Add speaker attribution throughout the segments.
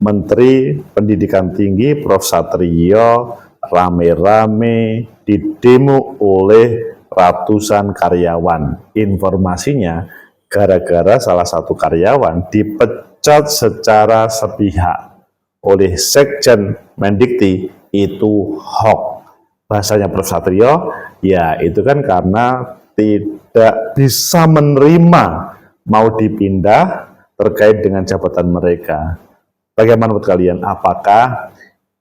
Speaker 1: Menteri Pendidikan Tinggi Prof. Satrio rame-rame didemo oleh ratusan karyawan. Informasinya gara-gara salah satu karyawan dipecat secara sepihak oleh Sekjen Mendikti. Itu hoax. Bahasanya Prof. Satrio, ya itu kan karena tidak bisa menerima mau dipindah terkait dengan jabatan mereka. Bagaimana menurut kalian? Apakah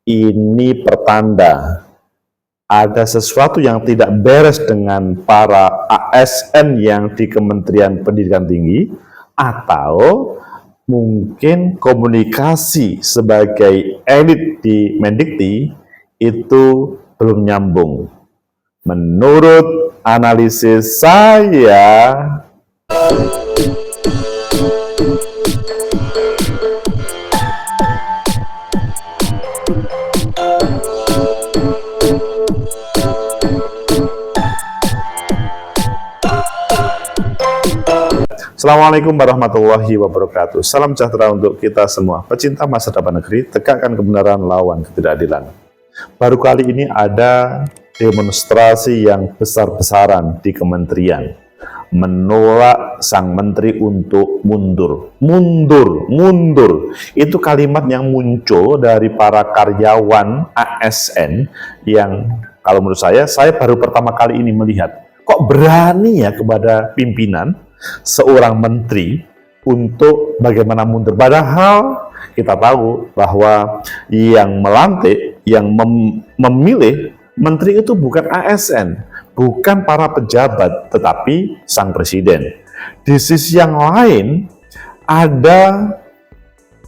Speaker 1: ini pertanda ada sesuatu yang tidak beres dengan para ASN yang di Kementerian Pendidikan Tinggi, atau mungkin komunikasi sebagai elit di Mendikti itu belum nyambung? Menurut analisis saya, Assalamualaikum warahmatullahi wabarakatuh. Salam sejahtera untuk kita semua. Pecinta masa depan negeri, tegakkan kebenaran, lawan ketidakadilan. Baru kali ini ada demonstrasi yang besar-besaran di kementerian. Menolak sang menteri untuk mundur. Mundur. Itu kalimat yang muncul dari para karyawan ASN yang kalau menurut saya baru pertama kali ini melihat. Kok berani ya kepada pimpinan seorang menteri untuk bagaimana mundur, padahal kita tahu bahwa yang melantik, yang memilih menteri itu bukan ASN, bukan para pejabat, tetapi sang presiden. Di sisi yang lain ada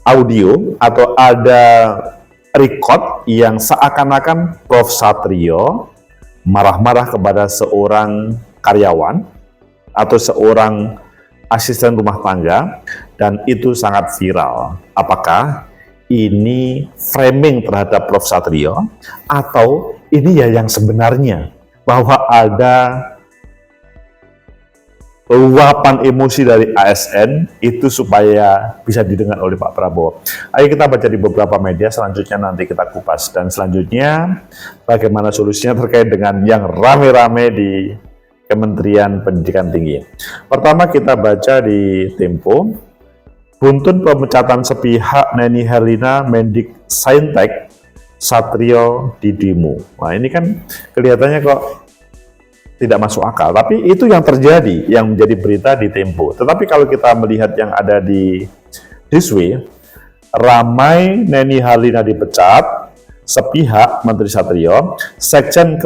Speaker 1: audio atau ada record yang seakan-akan Prof. Satrio marah-marah kepada seorang karyawan atau seorang asisten rumah tangga, dan itu sangat viral. Apakah ini framing terhadap Prof. Satrio, atau ini ya yang sebenarnya, bahwa ada luapan emosi dari ASN itu supaya bisa didengar oleh Pak Prabowo? Ayo kita baca di beberapa media, selanjutnya nanti kita kupas, dan selanjutnya bagaimana solusinya terkait dengan yang rame-rame di Kementerian Pendidikan Tinggi. Pertama kita baca di Tempo, buntut pemecatan sepihak Neni Herlina Mendik Saintek Satrio di demo. Nah ini kan kelihatannya kok tidak masuk akal, tapi itu yang terjadi, yang menjadi berita di Tempo. Tetapi kalau kita melihat yang ada di Thiswe, ramai Neni Herlina dipecat, sepihak Menteri Satrio, Sekjen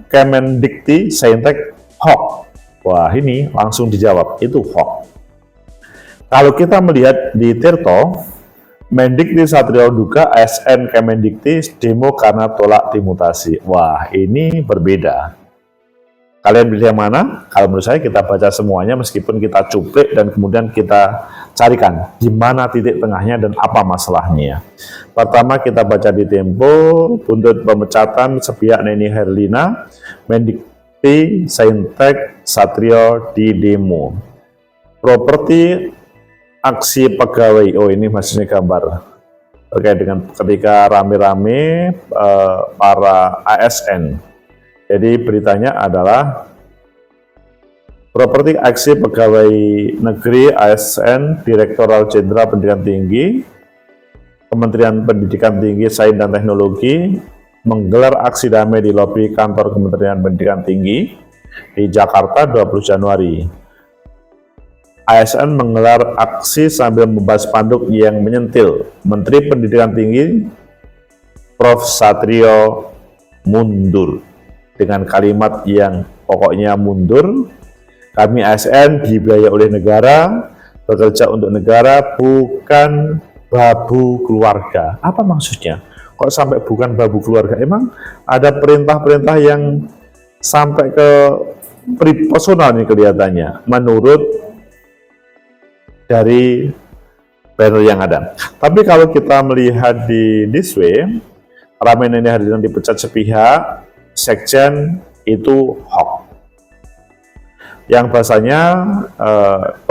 Speaker 1: Kemendikti Saintek hoax. Wah ini langsung dijawab, itu hoax. Kalau kita melihat di Tirto, Mendikti Satrio duga ASN Kemendikti demo karena tolak dimutasi. Wah ini berbeda. Kalian pilih yang mana? Kalau menurut saya kita baca semuanya, meskipun kita cuplik dan kemudian kita carikan di mana titik tengahnya dan apa masalahnya. Pertama kita baca di Tempo, buntut pemecatan sepihak Neni Herlina Mendik Saintek Satrio di demo. Properti aksi pegawai. Oh ini maksudnya gambar terkait dengan ketika rame-rame para ASN. Jadi beritanya adalah properti aksi pegawai negeri ASN Direktorat Jenderal Pendidikan Tinggi Kementerian Pendidikan Tinggi, Sains dan Teknologi menggelar aksi damai di lobi kantor Kementerian Pendidikan Tinggi di Jakarta 20 Januari. ASN menggelar aksi sambil membahas spanduk yang menyentil Menteri Pendidikan Tinggi Prof. Satrio mundur dengan kalimat yang pokoknya mundur. Kami ASN dibiayai oleh negara, bekerja untuk negara, bukan babu keluarga. Apa maksudnya? Kok sampai bukan babu keluarga? Emang ada perintah-perintah yang sampai ke personal nih kelihatannya, menurut dari banner yang ada. Tapi kalau kita melihat di Thiswe, ramai Neni Herlina dipecat sepihak, Sekjen itu hoax. Yang bahasanya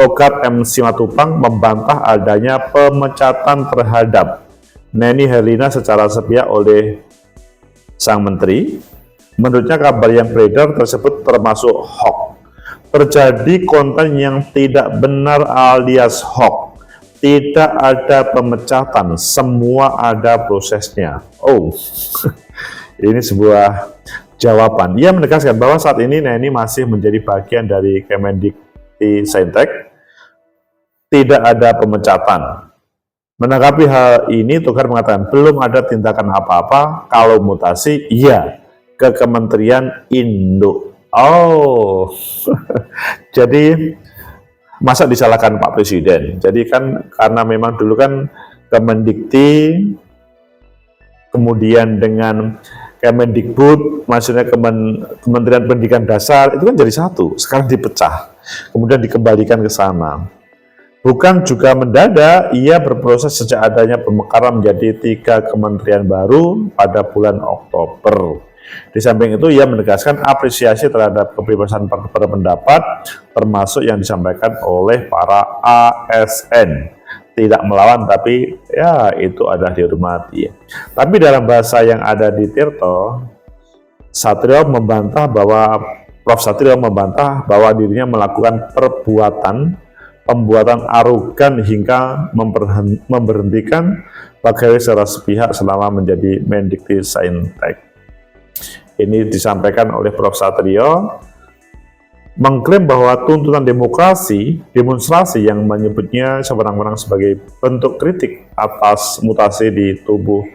Speaker 1: Ogat M. Simatupang membantah adanya pemecatan terhadap Neni Herlina secara sepihak oleh sang menteri. Menurutnya kabar yang beredar tersebut termasuk hoax. Terjadi konten yang tidak benar alias hoax. Tidak ada pemecatan, semua ada prosesnya. Oh, ini sebuah jawaban. Ia menegaskan bahwa saat ini Neni masih menjadi bagian dari Kemendikti-Saintek. Tidak ada pemecatan. Menanggapi hal ini, Togar mengatakan belum ada tindakan apa-apa. Kalau mutasi, iya ke Kementerian Induk. Oh, jadi masa disalahkan Pak Presiden? Jadi kan karena memang dulu kan Kemendikti, kemudian dengan Kemendikbud, maksudnya Kementerian Pendidikan Dasar, itu kan jadi satu. Sekarang dipecah, kemudian dikembalikan ke sana. Bukan juga mendadak, ia berproses sejak adanya pemekaran menjadi 3 kementerian baru pada bulan Oktober. Di samping itu, ia menegaskan apresiasi terhadap kebebasan berpendapat, termasuk yang disampaikan oleh para ASN. Tidak melawan, tapi ya itu adalah dihormati. Tapi dalam bahasa yang ada di Tirto, Prof. Satrio membantah bahwa dirinya melakukan pembuatan arogan hingga memberhentikan pegawai secara sepihak selama menjadi Mendikti-Saintek. Ini disampaikan oleh Prof. Satrio, mengklaim bahwa tuntutan demonstrasi yang menyebutnya sewenang-wenang sebagai bentuk kritik atas mutasi di tubuh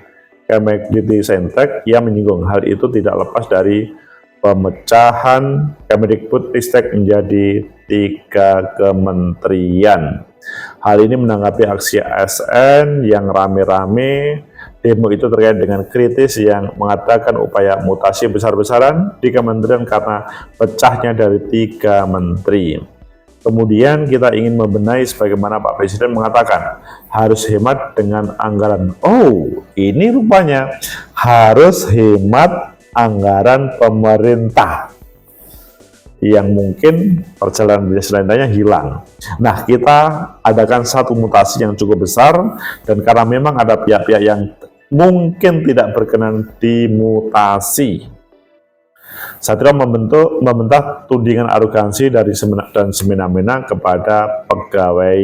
Speaker 1: Kemendikti-Saintek. Ia menyinggung hal itu tidak lepas dari pemecahan Kemendikbud-Ristek menjadi 3 kementerian. Hal ini menanggapi aksi ASN yang rame-rame demo itu terkait dengan kritis yang mengatakan upaya mutasi besar-besaran di kementerian karena pecahnya dari 3 menteri. Kemudian kita ingin membenahi sebagaimana Pak Presiden mengatakan harus hemat dengan anggaran. Oh, ini rupanya harus hemat anggaran pemerintah yang mungkin perjalanan bisnis lainnya hilang. Nah, kita adakan satu mutasi yang cukup besar, dan karena memang ada pihak-pihak yang mungkin tidak berkenan dimutasi, Satrio membantah tudingan arogansi dari dan semena-mena kepada pegawai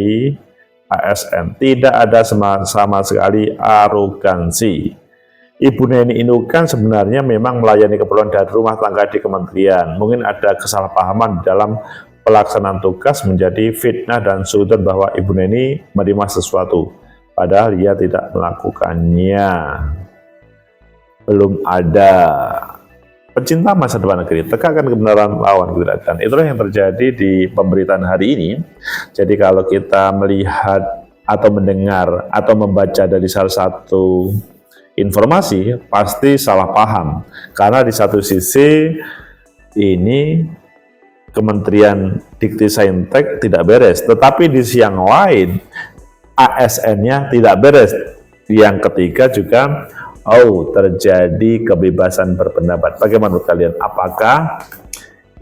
Speaker 1: ASN. Tidak ada sama sekali arogansi. Ibu Neni Inukan sebenarnya memang melayani keperluan dari rumah tangga di kementerian. Mungkin ada kesalahpahaman dalam pelaksanaan tugas menjadi fitnah dan sudut bahwa Ibu Neni menerima sesuatu, padahal ia tidak melakukannya. Belum ada. Pencinta masa depan negeri, tegakkan kebenaran lawan ketidakan. Itulah yang terjadi di pemberitaan hari ini. Jadi kalau kita melihat atau mendengar atau membaca dari salah satu informasi, pasti salah paham. Karena di satu sisi ini Kementerian Dikti-Saintek tidak beres, tetapi di sisi yang lain ASN-nya tidak beres. Yang ketiga juga terjadi kebebasan berpendapat. Bagaimana menurut kalian? Apakah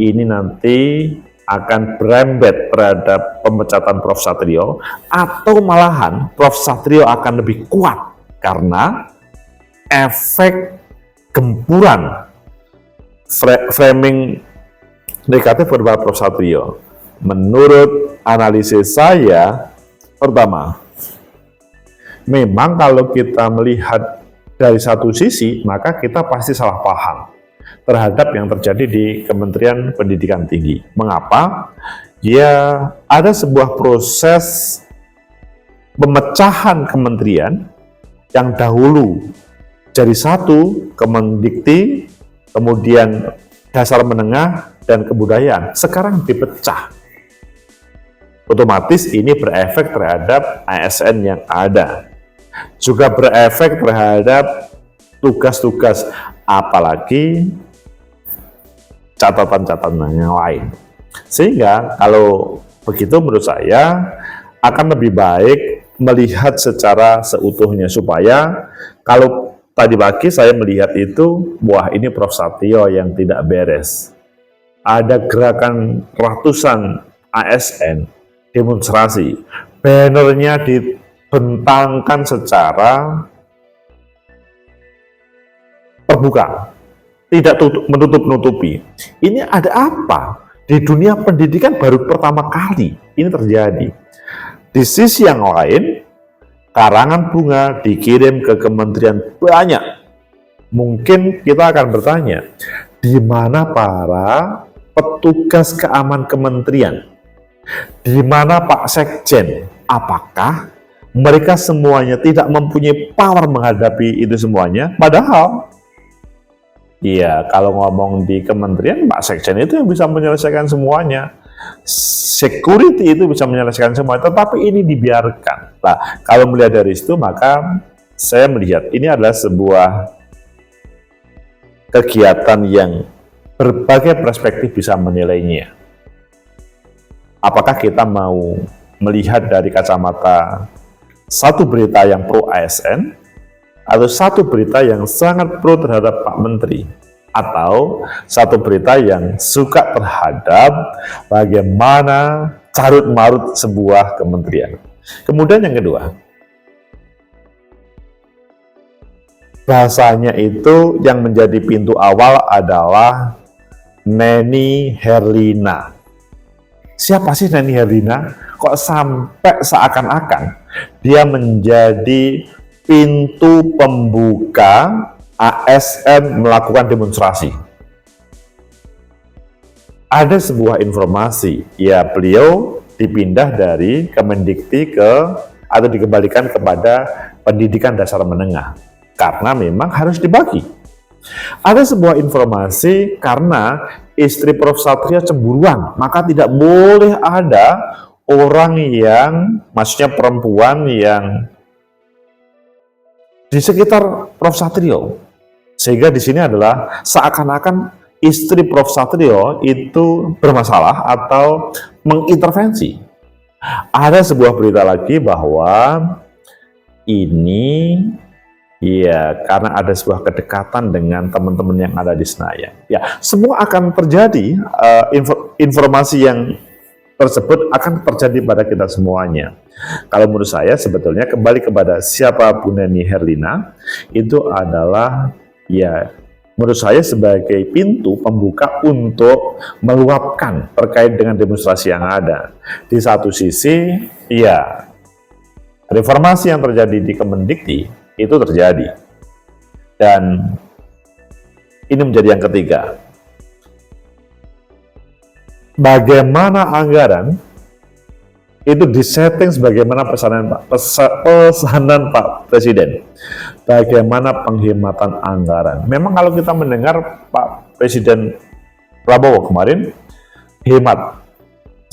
Speaker 1: ini nanti akan berembet terhadap pemecatan Prof. Satrio, atau malahan Prof. Satrio akan lebih kuat karena efek gempuran framing negatif berupa Prof. Satrio? Menurut analisis saya, pertama, memang kalau kita melihat dari satu sisi, maka kita pasti salah paham terhadap yang terjadi di Kementerian Pendidikan Tinggi. Mengapa? Ya, ada sebuah proses pemecahan kementerian yang dahulu jadi satu, Kemendikti, kemudian dasar menengah, dan kebudayaan. Sekarang dipecah. Otomatis ini berefek terhadap ASN yang ada. Juga berefek terhadap tugas-tugas, apalagi catatan-catatan yang lain. Sehingga kalau begitu menurut saya akan lebih baik melihat secara seutuhnya, supaya kalau tadi pagi saya melihat itu, wah ini Prof. Satrio yang tidak beres. Ada gerakan ratusan ASN demonstrasi, bannernya dibentangkan secara terbuka, tidak menutup-nutupi. Ini ada apa? Di dunia pendidikan baru pertama kali ini terjadi. Di sisi yang lain, karangan bunga dikirim ke kementerian banyak. Mungkin kita akan bertanya, di mana para petugas keamanan kementerian? Di mana Pak Sekjen? Apakah mereka semuanya tidak mempunyai power menghadapi itu semuanya? Padahal, ya kalau ngomong di kementerian, Pak Sekjen itu yang bisa menyelesaikan semuanya. Security itu bisa menyelesaikan semua, tetapi ini dibiarkan. Nah, kalau melihat dari situ, maka saya melihat ini adalah sebuah kegiatan yang berbagai perspektif bisa menilainya. Apakah kita mau melihat dari kacamata satu berita yang pro ASN, atau satu berita yang sangat pro terhadap Pak Menteri, atau satu berita yang suka terhadap bagaimana carut-marut sebuah kementerian. Kemudian yang kedua, bahasanya itu yang menjadi pintu awal adalah Neni Herlina. Siapa sih Neni Herlina? Kok sampai seakan-akan dia menjadi pintu pembuka ASN melakukan demonstrasi? Ada sebuah informasi, ya beliau dipindah dari Kemendikti atau dikembalikan kepada pendidikan dasar menengah karena memang harus dibagi. Ada sebuah informasi karena istri Prof. Satrio cemburuan, maka tidak boleh ada orang yang, maksudnya perempuan yang di sekitar Prof. Satrio. Sehingga di sini adalah seakan-akan istri Prof. Satrio itu bermasalah atau mengintervensi. Ada sebuah berita lagi bahwa ini ya karena ada sebuah kedekatan dengan teman-teman yang ada di Senayan. Ya, semua akan terjadi, informasi yang tersebut akan terjadi pada kita semuanya. Kalau menurut saya sebetulnya kembali kepada siapa Bu Neni Herlina, itu adalah ya menurut saya sebagai pintu pembuka untuk meluapkan terkait dengan demonstrasi yang ada. Di satu sisi, ya reformasi yang terjadi di Kemendikti itu terjadi. Dan ini menjadi yang ketiga. Bagaimana anggaran itu disetting sebagaimana pesanan Pak Presiden. Bagaimana penghematan anggaran. Memang kalau kita mendengar Pak Presiden Prabowo kemarin hemat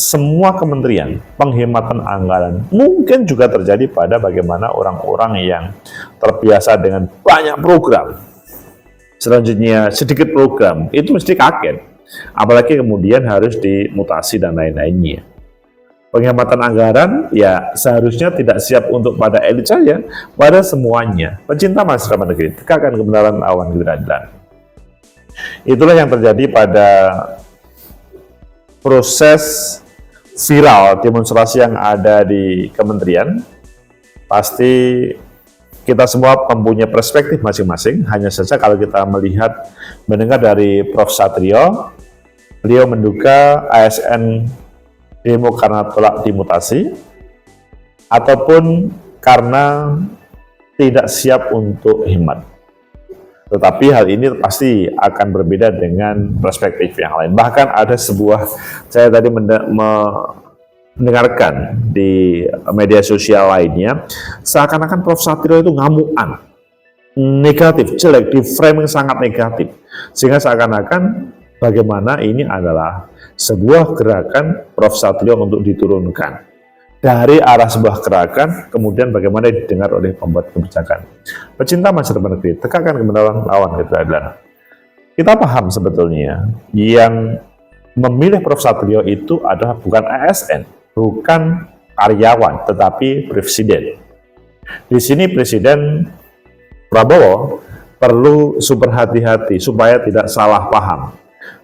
Speaker 1: semua kementerian, penghematan anggaran mungkin juga terjadi pada bagaimana orang-orang yang terbiasa dengan banyak program, selanjutnya sedikit program, itu mesti kaget. Apalagi kemudian harus dimutasi dan lain-lainnya. Penghematan anggaran ya seharusnya tidak siap untuk pada elit saja, pada semuanya. Pecinta masyarakat negeri, tegakkan kebenaran lawan keadilan. Itulah yang terjadi pada proses viral demonstrasi yang ada di kementerian. Pasti kita semua mempunyai perspektif masing-masing. Hanya saja kalau kita mendengar dari Prof. Satrio, beliau menduga ASN demo karena tolak dimutasi ataupun karena tidak siap untuk hemat. Tetapi hal ini pasti akan berbeda dengan perspektif yang lain. Bahkan ada saya tadi mendengarkan di media sosial lainnya, seakan-akan Prof. Satrio itu ngamuan, negatif, jelek, di framing sangat negatif. Sehingga seakan-akan bagaimana ini adalah sebuah gerakan Prof. Satrio untuk diturunkan. Dari arah sebuah gerakan, kemudian bagaimana didengar oleh pembuat kebijakan. Pecinta masyarakat negeri, tegakkan kebenaran lawan keadilan. Kita paham sebetulnya, yang memilih Prof. Satrio itu adalah bukan ASN, bukan karyawan, tetapi presiden. Di sini Presiden Prabowo perlu super hati-hati supaya tidak salah paham.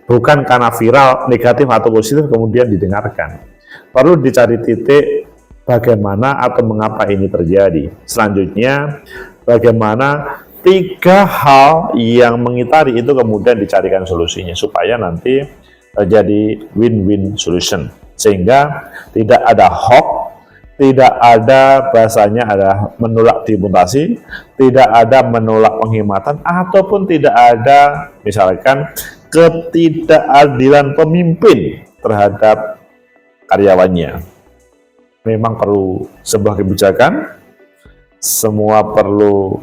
Speaker 1: Bukan karena viral, negatif atau positif kemudian didengarkan. Perlu dicari titik bagaimana atau mengapa ini terjadi. Selanjutnya, bagaimana tiga hal yang mengitari itu kemudian dicarikan solusinya supaya nanti terjadi win-win solution, sehingga tidak ada hoax, tidak ada bahasanya ada menolak dimutasi, tidak ada menolak penghematan, ataupun tidak ada misalkan ketidakadilan pemimpin terhadap karyawannya. Memang perlu sebuah kebijakan, semua perlu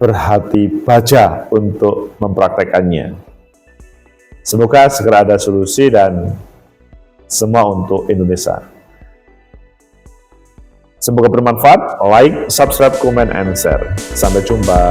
Speaker 1: berhati baja untuk mempraktekannya. Semoga segera ada solusi dan semua untuk Indonesia. Semoga bermanfaat. Like, subscribe, comment, and share. Sampai jumpa.